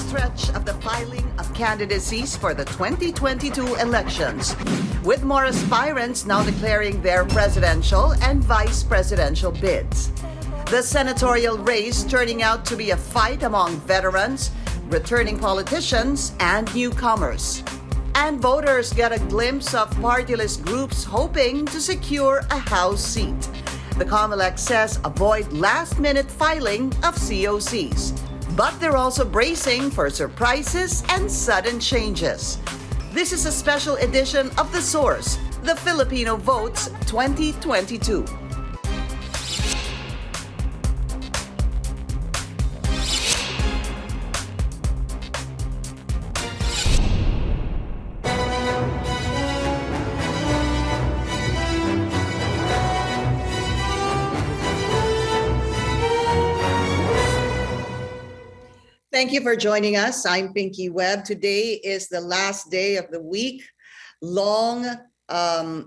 stretch of the filing of candidacies for the 2022 elections, with more aspirants now declaring their presidential and vice presidential bids. The senatorial race turning out to be a fight among veterans, returning politicians, and newcomers. And voters get a glimpse of partyless groups hoping to secure a House seat. The Comelec says avoid last-minute filing of COCs. But they're also bracing for surprises and sudden changes. This is a special edition of The Source, the Filipino Votes 2022. Thank you for joining us. I'm Pinky Webb. Today is the last day of the week long, of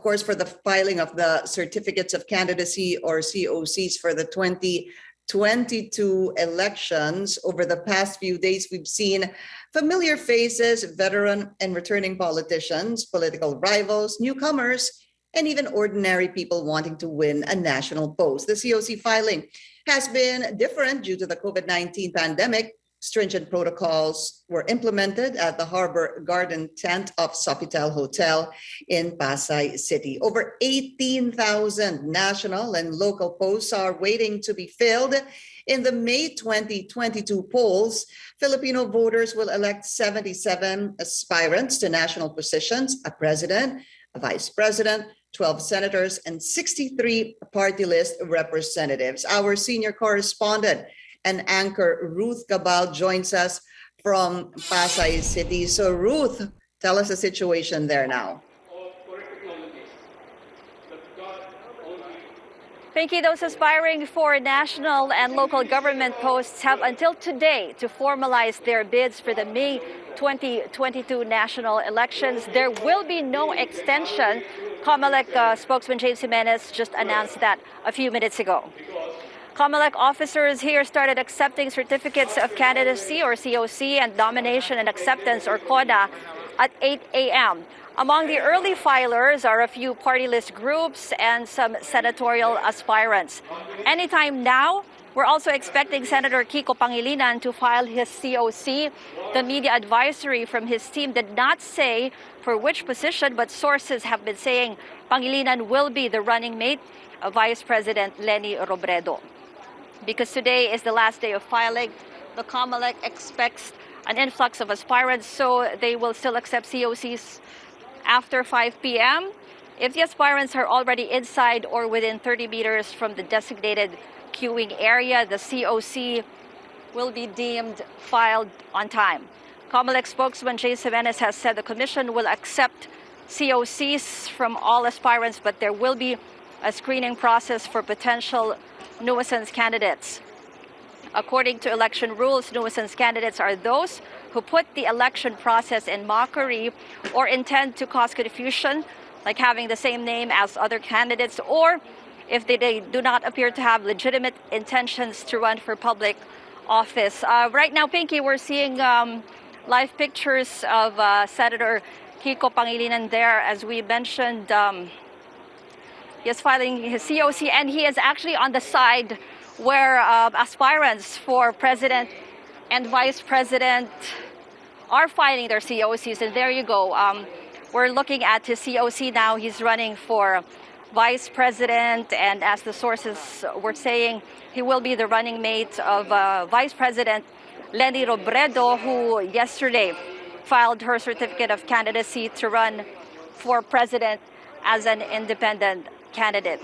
course, for the filing of the certificates of candidacy or COCs for the 2022 elections. Over the past few days, we've seen familiar faces, veteran and returning politicians, political rivals, newcomers, and even ordinary people wanting to win a national post. The COC filing has been different due to the COVID-19 pandemic. Stringent protocols were implemented at the Harbor Garden tent of Sofitel Hotel in Pasay City. Over 18,000 national and local posts are waiting to be filled. In the May 2022 polls, Filipino voters will elect 77 aspirants to national positions, a president, a vice president, 12 senators, and 63 party list representatives. Our senior correspondent and anchor Ruth Cabal joins us from Pasay City. So Ruth, tell us the situation there now. Pinky, those aspiring for national and local government posts have until today to formalize their bids for the May 2022 national elections. There will be no extension. Comelec spokesman James Jimenez just announced that a few minutes ago. Comelec officers here started accepting certificates of candidacy or COC and nomination and acceptance or CONA at 8 a.m. Among the early filers are a few party list groups and some senatorial aspirants. Anytime now, we're also expecting Senator Kiko Pangilinan to file his COC. The media advisory from his team did not say for which position, but sources have been saying Pangilinan will be the running mate of Vice President Leni Robredo. Because today is the last day of filing, the Comelec expects an influx of aspirants, so they will still accept COCs after 5 p.m. If the aspirants are already inside or within 30 meters from the designated queuing area, the COC will be deemed filed on time. Comelec spokesman James Jimenez has said the commission will accept COCs from all aspirants, but there will be a screening process for potential nuisance candidates. According to election rules, nuisance candidates are those who put the election process in mockery or intend to cause confusion, like having the same name as other candidates, or if they do not appear to have legitimate intentions to run for public office. Right now, Pinky, we're seeing live pictures of Senator Kiko Pangilinan there. As we mentioned, he is filing his COC, and he is actually on the side where aspirants for president and vice president are filing their COCs. And there you go. We're looking at his COC now. He's running for vice president, and as the sources were saying, he will be the running mate of Vice President Leni Robredo, who yesterday filed her certificate of candidacy to run for president as an independent candidate.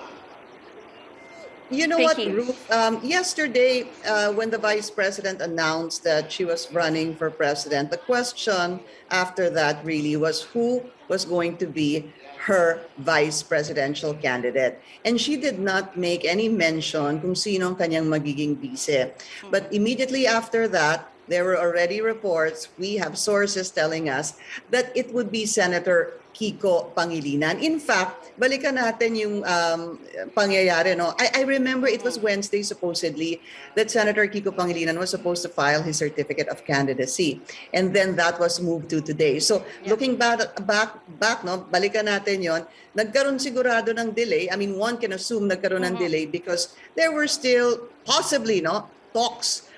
You know Pinky. what, Ruth? Yesterday, when the vice president announced that she was running for president, the question after that really was who was going to be her vice presidential candidate. And she did not make any mention kung sino ang kanyang magiging vice. But immediately after that, there were already reports, we have sources telling us, that it would be Senator Kiko Pangilinan. In fact, balikan natin yung pangyayari. No? I remember it was Wednesday, supposedly, that Senator Kiko Pangilinan was supposed to file his certificate of candidacy. And then that was moved to today. So looking back, no, balikan natin yon. Nagkaroon sigurado ng delay. I mean, one can assume nagkaroon ng delay because there were still possibly talks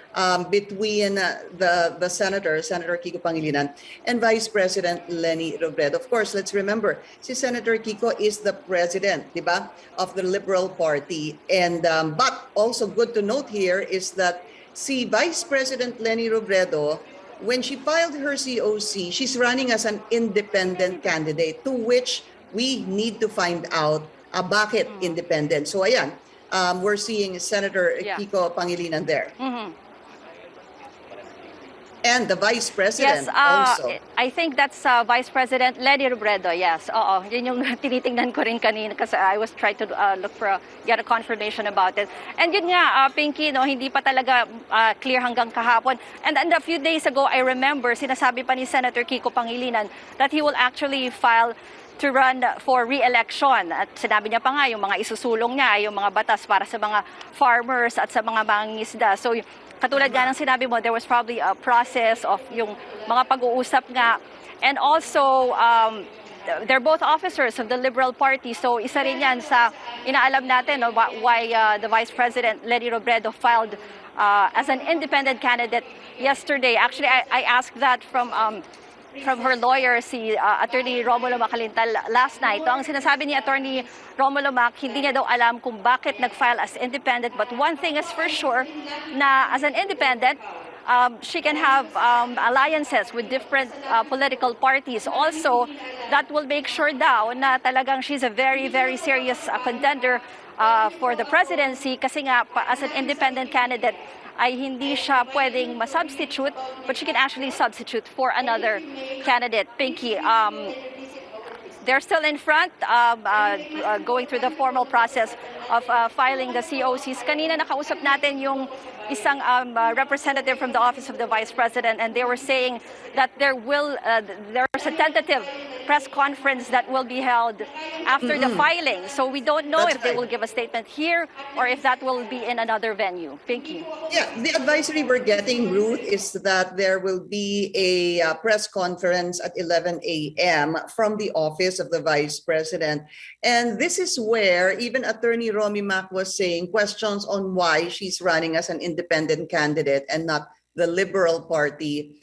between the Senator Kiko Pangilinan, and Vice President Leni Robredo. Of course, let's remember, si Senator Kiko is the president, di ba, of the Liberal Party. And but also good to note here is that si Vice President Leni Robredo, when she filed her COC, she's running as an independent candidate, to which we need to find out bakit independent. So ayan, we're seeing Senator Kiko Pangilinan there. And the Vice President also. I think that's Vice President Leni Robredo, yes. Oo, yun yung tinitingnan ko rin kanina kasi I was trying to get a confirmation about it. And yun nga, Pinky, no, hindi pa talaga clear hanggang kahapon. And a few days ago, I remember, sinasabi pa ni Senator Kiko Pangilinan that he will actually file to run for re-election. At sinabi niya pa nga, yung mga isusulong niya, yung mga batas para sa mga farmers at sa mga mangingisda. So, katulad nga ng sinabi mo, there was probably a process of yung mga pag-uusap nga. And also, they're both officers of the Liberal Party. So isa rin yan sa inaalam natin why the Vice President Leni Robredo filed as an independent candidate yesterday. Actually, I asked that from her lawyer, si Attorney Romulo Macalintal, last night. Ang sinasabi ni Attorney Romulo Mac, hindi niya daw alam kung bakit nag-file as independent. But one thing is for sure, na as an independent, she can have alliances with different political parties. Also, that will make sure daw na talagang she's a very, very serious contender for the presidency kasi nga, as an independent candidate, ay hindi siya pwedeng ma-substitute, but she can actually substitute for another candidate. Pinky, they're still in front, going through the formal process of filing the COCs. Kanina nakausap natin yung isang representative from the Office of the Vice President, and they were saying that there's a tentative press conference that will be held after the filing. So we don't know if they will give a statement here or if that will be in another venue. Pinky. Yeah, the advisory we're getting, Ruth, is that there will be a press conference at 11 a.m. from the Office of the Vice President. And this is where even Attorney Romy Mac was saying questions on why she's running as an independent candidate and not the Liberal Party,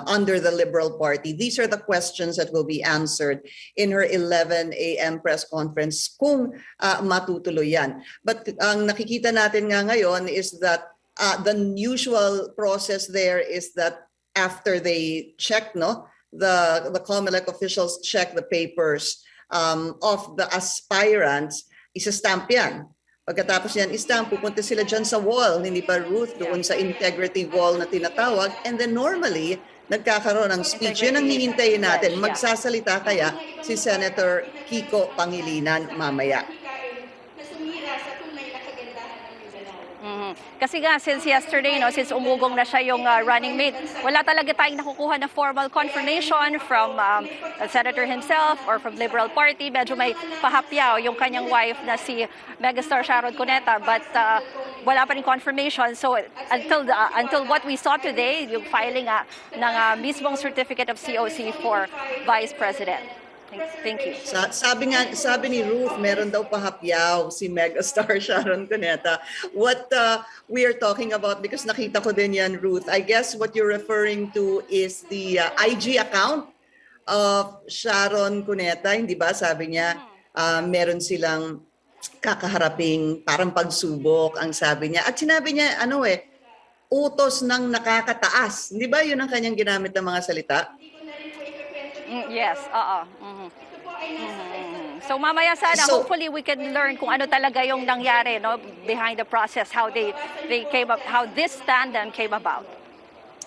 under the Liberal Party. These are the questions that will be answered in her 11 a.m. press conference kung matutuloy yan. But ang nakikita natin nga ngayon is that the usual process there is that after they check, the Comelec officials check the papers of the aspirants, isa-stamp yan. Pagkatapos yan, stamp, pupunta sila dyan sa wall, hindi ba, Ruth, doon sa integrity wall na tinatawag. And then normally, nagkakaroon ng speech. Yun ang hihintayin natin. Magsasalita kaya si Senator Kiko Pangilinan mamaya. Kasi nga, since yesterday, since umugong na siya yung running mate, wala talaga tayong nakukuha na formal confirmation from the senator himself or from Liberal Party. Medyo may pahapyaw yung kanyang wife na si megastar Sharon Cuneta, but wala pa rin confirmation. So until what we saw today, yung filing ng mismong certificate of COC for Vice President. Thank you. Sabi ni Ruth, meron daw pahapyaw si megastar Sharon Cuneta. What we are talking about, because nakita ko din yan, Ruth, I guess what you're referring to is the IG account of Sharon Cuneta, hindi ba? Sabi niya, meron silang kakaharaping parang pagsubok, ang sabi niya. At sinabi niya, utos ng nakakataas. Hindi ba yun ang kanyang ginamit ng mga salita? Yes, So mamaya sana, hopefully we can learn kung ano talaga yung nangyari, behind the process, how they came up, how this tandem came about.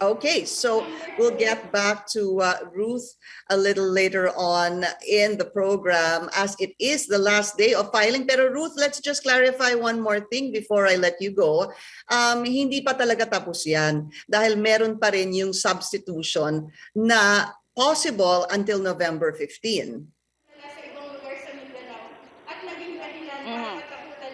Okay, so we'll get back to Ruth a little later on in the program, as it is the last day of filing. Pero Ruth, let's just clarify one more thing before I let you go. Hindi pa talaga tapos yan dahil meron pa rin yung substitution na possible until November 15.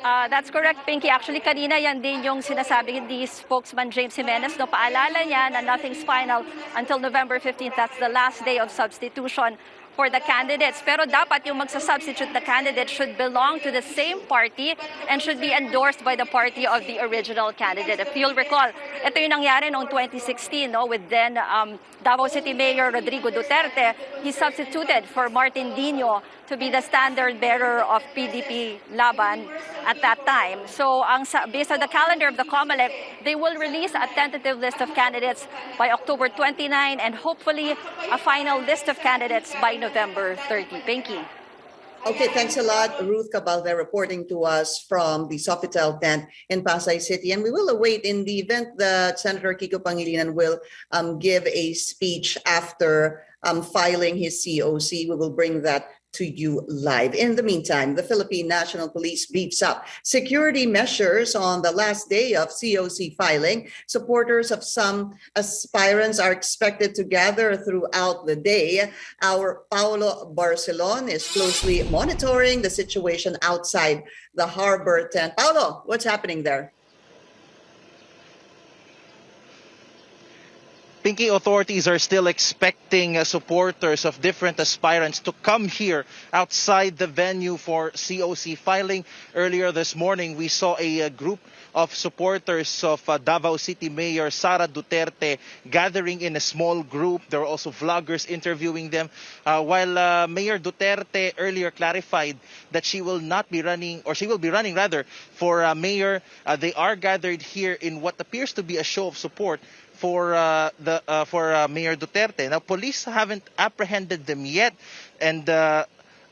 That's correct, Pinky. Actually, kanina yan din yung sinasabi ni spokesman James Jimenez. No, paalala niya na nothing's final until November 15th. That's the last day of substitution for the candidates. Pero dapat yung magsasubstitute na candidate should belong to the same party and should be endorsed by the party of the original candidate. If you'll recall, ito yung nangyari noong 2016 no, with then Davao City Mayor Rodrigo Duterte. He substituted for Martin Dino to be the standard bearer of PDP Laban at that time. So based on the calendar of the Comelec, they will release a tentative list of candidates by October 29 and hopefully a final list of candidates by November 30. Pinky. Okay, thanks a lot, Ruth Cabalde, reporting to us from the Sofitel tent in Pasay City. And we will await in the event that Senator Kiko Pangilinan will give a speech after filing his COC. We will bring that to you live. In the meantime, the Philippine National Police beefs up security measures on the last day of COC filing. Supporters of some aspirants are expected to gather throughout the day. Our Paulo Barcelon is closely monitoring the situation outside the harbor tent. Paulo, what's happening there? Pinky, authorities are still expecting supporters of different aspirants to come here outside the venue for COC filing. Earlier this morning, we saw a group of supporters of Davao City Mayor Sara Duterte gathering in a small group. There were also vloggers interviewing them. While Mayor Duterte earlier clarified that she will not be running, or she will be running rather, for mayor, they are gathered here in what appears to be a show of support for Mayor Duterte. Now, police haven't apprehended them yet, and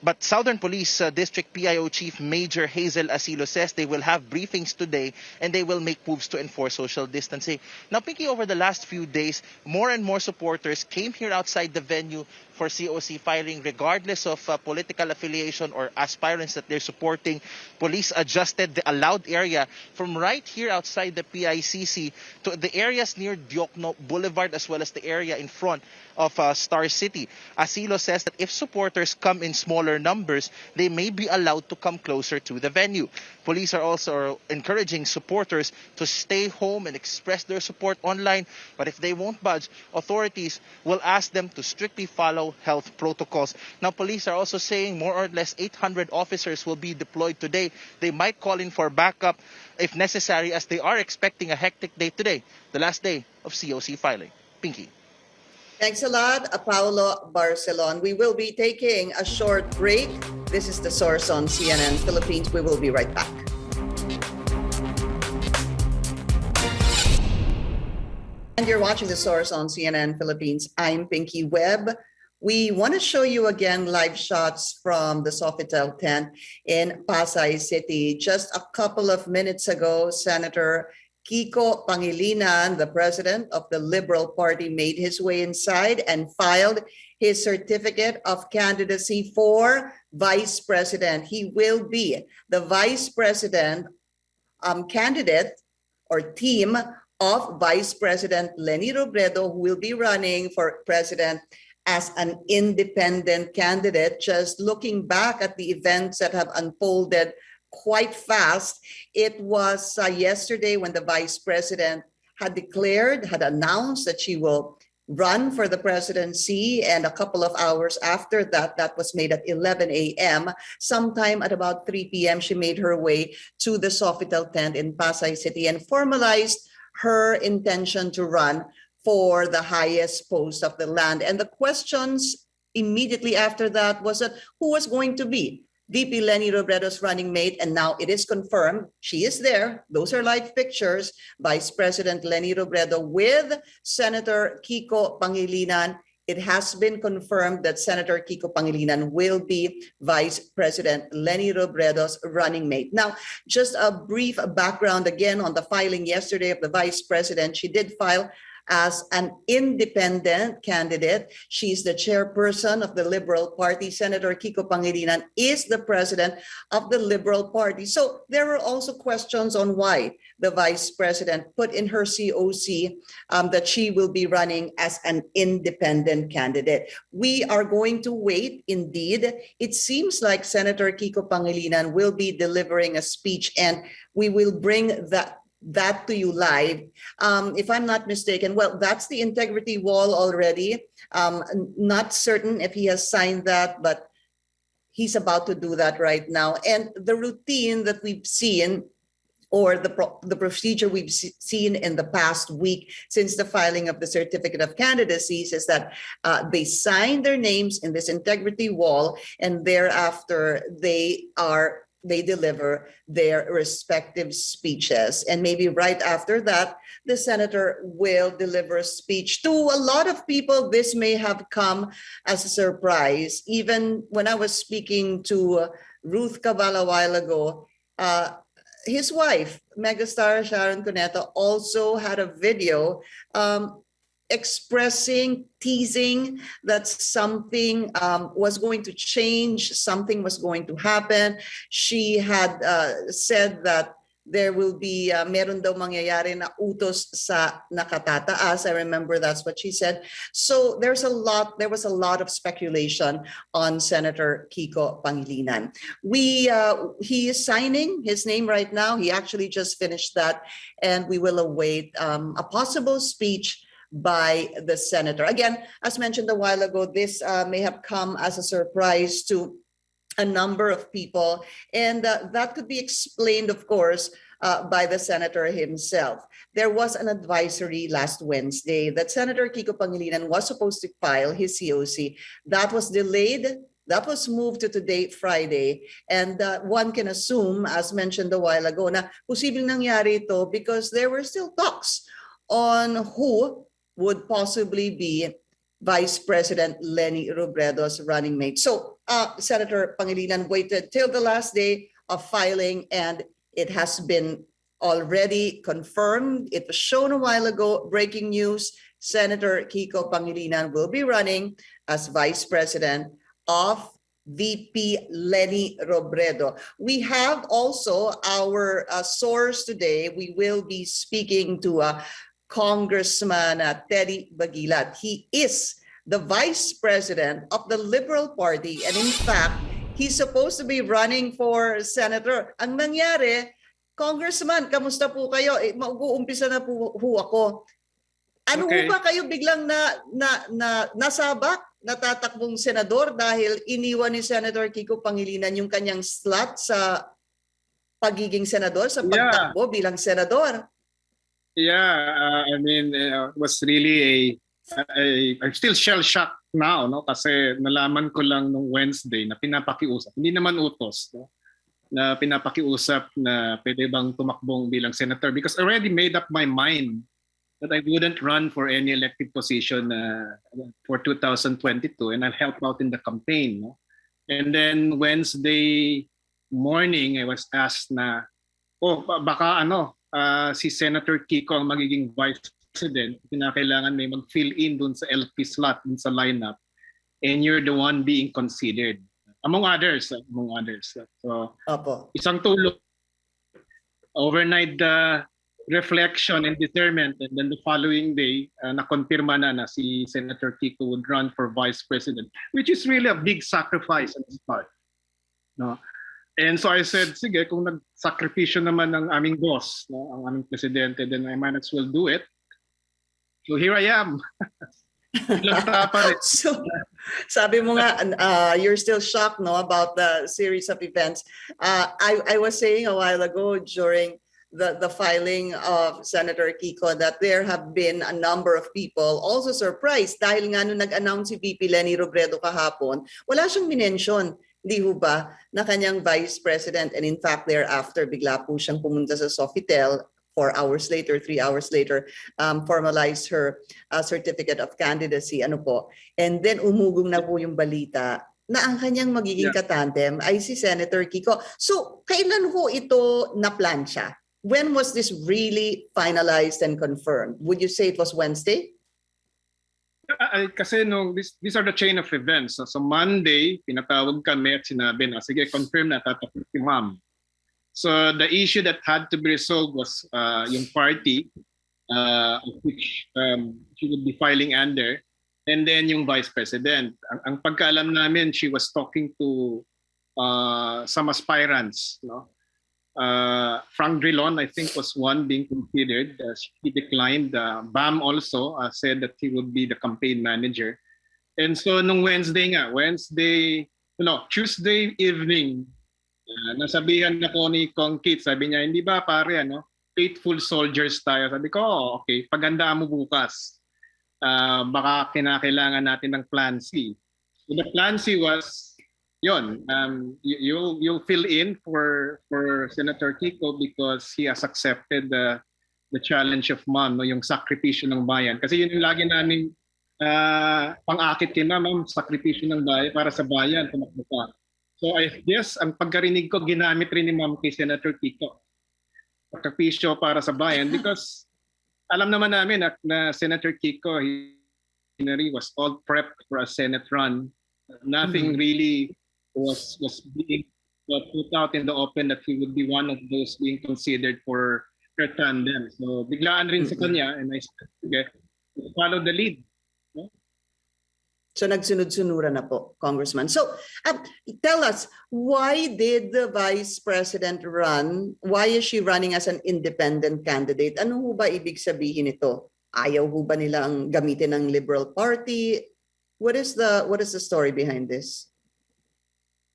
but Southern Police District PIO Chief Major Hazel Asilo says they will have briefings today and they will make moves to enforce social distancing. Now, Pinky, over the last few days, more and more supporters came here outside the venue for COC filing, regardless of political affiliation or aspirants that they're supporting. Police adjusted the allowed area from right here outside the PICC to the areas near Diokno Boulevard, as well as the area in front of Star City. Asilo says that if supporters come in smaller numbers, they may be allowed to come closer to the venue. Police are also encouraging supporters to stay home and express their support online, but if they won't budge, authorities will ask them to strictly follow health protocols. Now, police are also saying more or less 800 officers will be deployed today. They might call in for backup if necessary, as they are expecting a hectic day today, the last day of COC filing. Pinky. Thanks a lot, Paulo Barcelon. We will be taking a short break. This is The Source on CNN Philippines. We will be right back. And you're watching The Source on CNN Philippines. I'm Pinky Webb. We want to show you again live shots from the Sofitel tent in Pasay City. Just a couple of minutes ago, Senator Kiko Pangilinan, the president of the Liberal Party, made his way inside and filed his certificate of candidacy for vice president. He will be the vice president candidate or team of Vice President Leni Robredo, who will be running for president as an independent candidate. Just looking back at the events that have unfolded quite fast, it was yesterday when the vice president had announced that she will run for the presidency, and a couple of hours after that, that was made at 11 a.m. Sometime at about 3 p.m., she made her way to the Sofitel tent in Pasay City and formalized her intention to run for the highest post of the land. And the questions immediately after that was that who was going to be VP Leni Robredo's running mate, and now it is confirmed. She is there. Those are live pictures. Vice President Leni Robredo with Senator Kiko Pangilinan. It has been confirmed that Senator Kiko Pangilinan will be Vice President Leni Robredo's running mate. Now, just a brief background again on the filing yesterday of the Vice President. She did file as an independent candidate. She's the chairperson of the Liberal Party. Senator Kiko Pangilinan is the president of the Liberal Party. So there were also questions on why the vice president put in her COC that she will be running as an independent candidate. We are going to wait. Indeed, it seems like Senator Kiko Pangilinan will be delivering a speech, and we will bring that to you live. If I'm not mistaken, well, that's the integrity wall already. Not certain if he has signed that, but he's about to do that right now. And the routine that we've seen, or the procedure we've seen in the past week since the filing of the certificate of candidacies, is that they sign their names in this integrity wall, and thereafter they deliver their respective speeches. And maybe right after that, the senator will deliver a speech. To a lot of people, this may have come as a surprise. Even when I was speaking to Ruth Cabal a while ago, his wife, megastar Sharon Cuneta, also had a video expressing, teasing that something was going to change, something was going to happen. She had said that there will be, meron daw mangyayari na utos sa nakatataas. I remember that's what she said. So there was a lot of speculation on Senator Kiko Pangilinan. He is signing his name right now. He actually just finished that, and we will await a possible speech by the senator. Again, as mentioned a while ago, this may have come as a surprise to a number of people, and that could be explained, of course, by the senator himself. There was an advisory last Wednesday that Senator Kiko Pangilinan was supposed to file his COC. That was delayed. That was moved to today, Friday. And one can assume, as mentioned a while ago, na posibleng nangyari ito because there were still talks on who would possibly be Vice President Leni Robredo's running mate. So Senator Pangilinan waited till the last day of filing, and it has been already confirmed. It was shown a while ago, breaking news. Senator Kiko Pangilinan will be running as Vice President of VP Leni Robredo. We have also our source today. We will be speaking to Congressman Teddy Baguilat. He is the Vice President of the Liberal Party, and in fact, he's supposed to be running for senator. Ang nangyari, Congressman, kamusta po kayo? Mag-uumpisa na po ako. Ano Okay. ba kayo biglang nasabak, natatakbong senador dahil iniwan ni Senator Kiko Pangilinan yung kanyang slot sa pagiging senador, sa pagtakbo bilang senador? Yeah, I mean, it was really I'm still shell-shocked now, no? Kasi nalaman ko lang nung Wednesday na pinapakiusap, hindi naman utos, no? Na pinapakiusap na pwede bang tumakbong bilang senator, because I already made up my mind that I wouldn't run for any elected position for 2022, and I'll help out in the campaign, no? And then Wednesday morning, I was asked na, baka si Senator Kiko ang magiging vice president, kinakailangan may mag-fill in dun sa LP slot, dun sa lineup, and you're the one being considered. Among others. So, Opo. isang tulong, overnight reflection and discernment, and then the following day, nakonfirma na si Senator Kiko would run for vice president, which is really a big sacrifice on his part. No? And so I said, sige, kung nagsakripisyo naman ng aming boss, no, ang aming presidente, then I might as well do it. So here I am. So, sabi mo nga, you're still shocked, no, about the series of events. I was saying a while ago during the filing of Senator Kiko that there have been a number of people also surprised dahil nga nung nag-announce si VP Leni Robredo kahapon, wala siyang minention, di ho ba, na kanyang vice president, and in fact thereafter bigla po siyang pumunta sa Sofitel 4 hours later, 3 hours later, formalized her certificate of candidacy, and then umugong na po yung balita na ang kanyang magiging katandem ay si Senator Kiko. So, kailan ho ito na-plan siya? when was this really finalized and confirmed? Would you say it was Wednesday? Kasi these are the chain of events. So Monday, pinatawag kami at sinabi na, sige, confirm na tatapos si ma'am. So the issue that had to be resolved was yung party, which she would be filing under, and then yung vice president. Ang pagkaalam namin, she was talking to some aspirants. No? Frank Drilon, I think, was one being considered. He declined. Bam also said that he would be the campaign manager. And so nung Tuesday evening, nasabihan ako ni Kong Kit, sabi niya, hindi ba pare, faithful soldiers tayo. Sabi ko, okay, pagandaan mo bukas. Baka kinakailangan natin ng plan C. So the plan C was, you'll fill in for Senator Kiko because he has accepted the challenge of ma'am, yung sakripisyo ng bayan. Kasi yun yung lagi namin pang-akit kay ma'am, sakripisyo ng bayan para sa bayan, tumakbo ka. So I guess ang pagkarinig ko, ginamit rin ni ma'am kay Senator Kiko. Sakripisyo para sa bayan because alam naman namin na Senator Kiko, he was all prepped for a Senate run. Nothing really was being put out in the open that he would be one of those being considered for her tandem. So biglaan rin sa kanya, and I said, okay, follow the lead. No? So nagsunod-sunuran na po, Congressman. So tell us, why did the Vice President run? Why is she running as an independent candidate? Ano ho ba ibig sabihin ito? Ayaw ho ba nilang gamitin ng Liberal Party? What is the story behind this?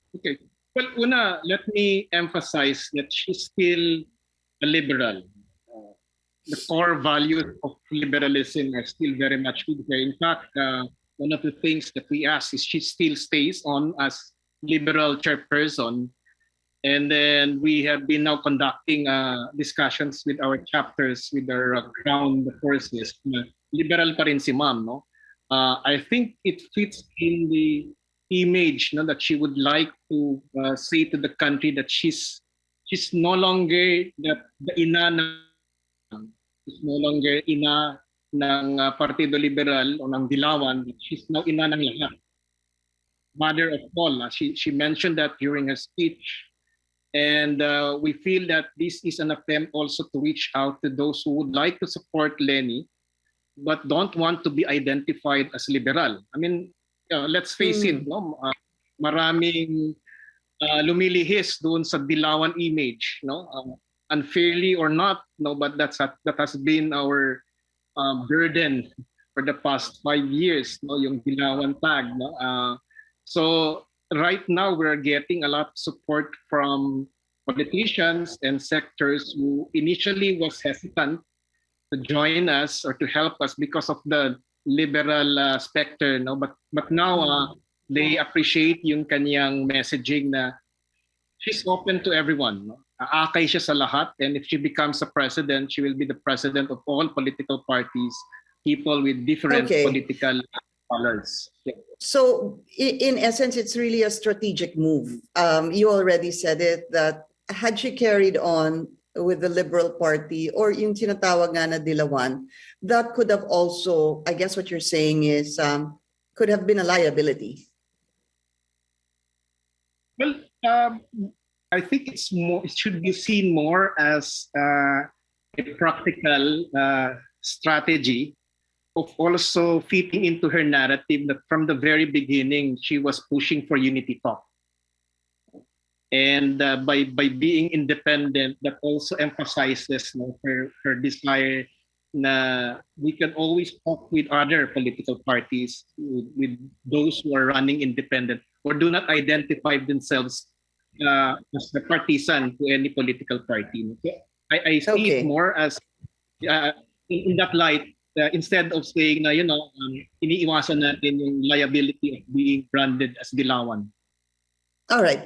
Okay. Well, una, let me emphasize that she's still a liberal. The core values of liberalism are still very much with her. In fact, one of the things that we ask is she still stays on as liberal chairperson. And then we have been now conducting discussions with our chapters, with our ground forces. Liberal pa rin si ma'am, no? I think it fits in the image that she would like to say to the country that she's no longer the ina ng Partido Liberal o ng Dilawan. She's now ina ng lahat. Mother of all. She mentioned that during her speech. And we feel that this is an attempt also to reach out to those who would like to support Lenny but don't want to be identified as liberal. I mean, let's face it, no? Maraming lumilihis doon sa Dilawan image, no? Unfairly or not, no, but that has been our burden for the past 5 years, no, yung Dilawan tag, no? So right now we're getting a lot of support from politicians and sectors who initially was hesitant to join us or to help us because of the liberal specter, no, but now they appreciate yung kanyang messaging na she's open to everyone, no? Aakay siya sa lahat, and if she becomes a president, she will be the president of all political parties, people with different political colors. Yeah. So in essence, it's really a strategic move. You already said it, that had she carried on with the Liberal Party or yung tinatawag nga na Dilawan, that could have also, I guess what you're saying is, could have been a liability. Well, I think it should be seen more as a practical strategy of also fitting into her narrative that from the very beginning, she was pushing for unity talk. And by being independent, that also emphasizes, no, her desire na we can always talk with other political parties, with those who are running independent or do not identify themselves as a partisan to any political party. So I see it more as in that light, instead of saying na, iniiwasan natin yung liability of being branded as Dilawan. All right.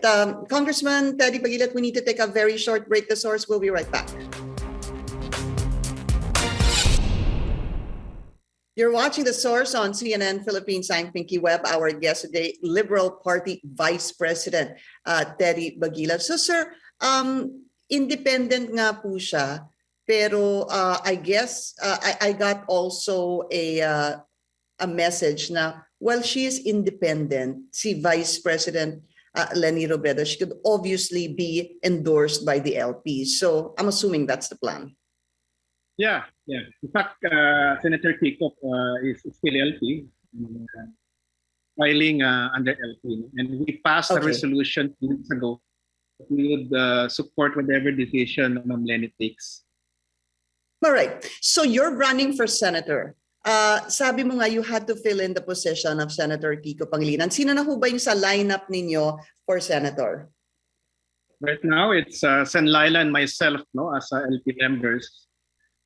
Congressman Teddy Baguilat, we need to take a very short break. The Source will be right back. You're watching The Source on CNN Philippines. I'm Pinky Webb. Our guest today, Liberal Party Vice President Teddy Baguilat. So, sir, independent nga po siya, pero I guess I got also a message na while she is independent, si Vice President Leni Robredo, she could obviously be endorsed by the LP. So I'm assuming that's the plan. Yeah. In fact, Senator Kiko is still LP, filing under LP. And we passed a Okay. resolution 2 weeks ago that we would support whatever decision Ma'am Leni takes. All right. So you're running for senator. Sabi mo nga you had to fill in the position of Senator Kiko Pangilinan. Sino na ho ba yung sa lineup ninyo for senator? Right now, it's Sen Laila and myself, no, as LP members.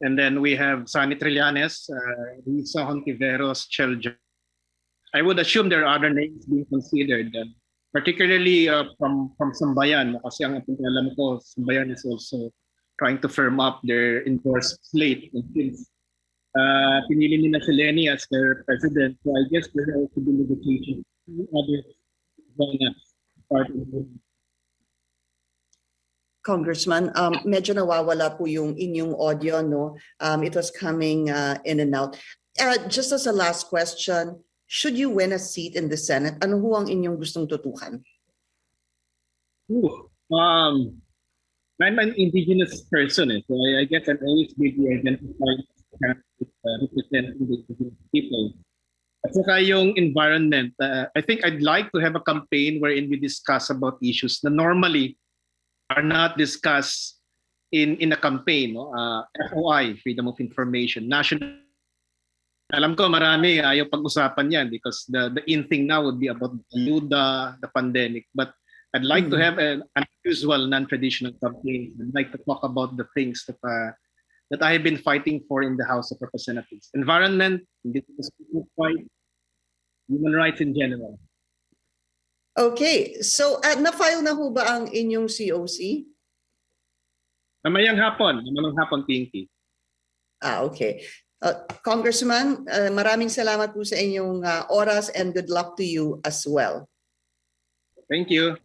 And then we have Sani Trillanes, Risa Hontiveros, Chelja. I would assume there are other names being considered, particularly from Sambayan, kasi ang alam ko, Sambayan is also trying to firm up their endorsed slate. And since pinili nila si Leni as their president, so I guess there will also be negotiations with other part of the Congressman, medyo nawawala po yung inyong audio, no? It was coming in and out. Just as a last question, should you win a seat in the Senate, ano ho ang inyong gustong tutukan? I'm an indigenous person, so I guess I'm always maybe identified as representing the indigenous people. At saka yung environment, I think I'd like to have a campaign wherein we discuss about issues na normally are not discussed in a campaign, no? FOI, Freedom of Information, national. Alam ko marami ayaw pag-usapan yan because the in thing now would be about the pandemic. But I'd like to have an unusual, non-traditional campaign. I'd like to talk about the things that I have been fighting for in the House of Representatives. Environment, fight, human rights in general. Okay, so na-file na ho ba ang inyong COC? Mamayang hapon, Pinky. Okay. Congressman, maraming salamat po sa inyong oras and good luck to you as well. Thank you.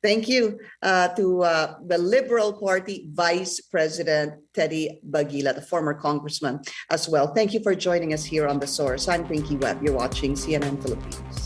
Thank you to the Liberal Party Vice President Teddy Baguilat, the former congressman as well. Thank you for joining us here on The Source. I'm Pinky Webb. You're watching CNN Philippines.